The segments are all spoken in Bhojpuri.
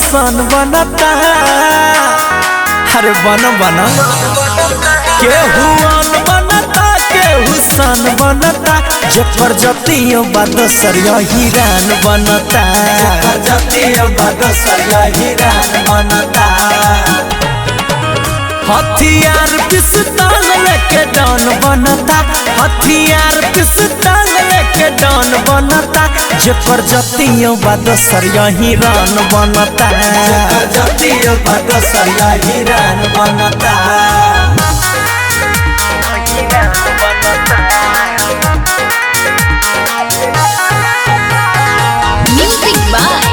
सन बनता। अरे बन बना केहू अन बनता केहू सन बनता। जेकर जतियो बादसरिया हिरान बनता। जेकर जतियो बादसरिया हिरान बनता। हथियार पिस्तौल लेके डॉन बनता। हथियार पिस्तौल लेके डॉन बनता। जेकर जतियो बादसरिया हिरान बनता। जेकर जतियो बादसरिया हिरान बनता। Music by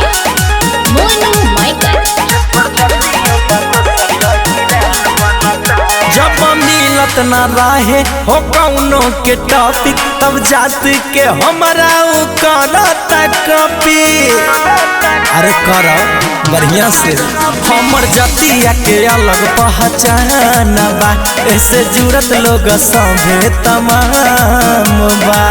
Monu Michael. जब मिलत ना रहे हो कौनो के टॉपिक तब जात के हमारा करता कॉपी। अरे कर बढ़िया से हमर जातिया के अलग पहचान बा। ऐसे जुड़त लोग सभे तमाम बा।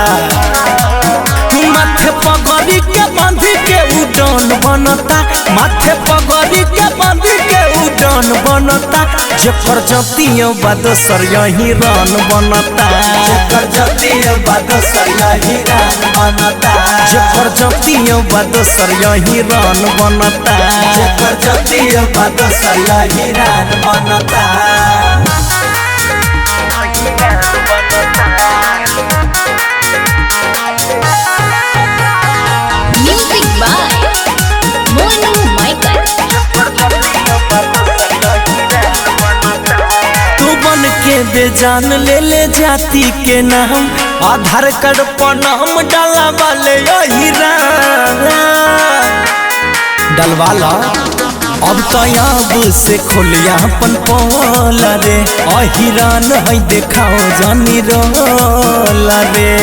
माथे पगड़ी के बांधी के उड़न बनता। माथे पगड़ी के बांधी के उड़न बनता। जेकर जतियो बादसरिया हिरान बनता। जेकर जतियो बादसरिया हिरान बनता। जेकर जतियो बादसरिया हिरान बनता। जेकर जतियो बादसरिया हिरान बनता। Music by Monu Michael. तू बन के बेजान ले ले जाति के नाम। आधार कार्ड पर नाम डाला वाले डलवाला। अब तो अब से खोलिया अपन पोल रे। अहिरान है देखाओ जानी रोल रे।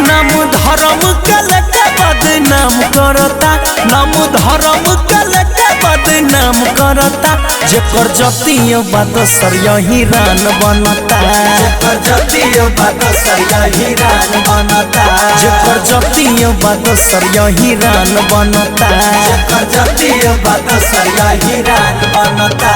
नाम धर्म के लेके बदनाम करता। नाम धर्म के लेके बदनाम करता। जेकर जतियो बादसरिया हिरान बनता। जेकर जतियो बादसरिया हिरान बनता। जेकर जतियो बादसरिया हिरान बनता। जेकर जतियो बादसरिया हिरान बनता।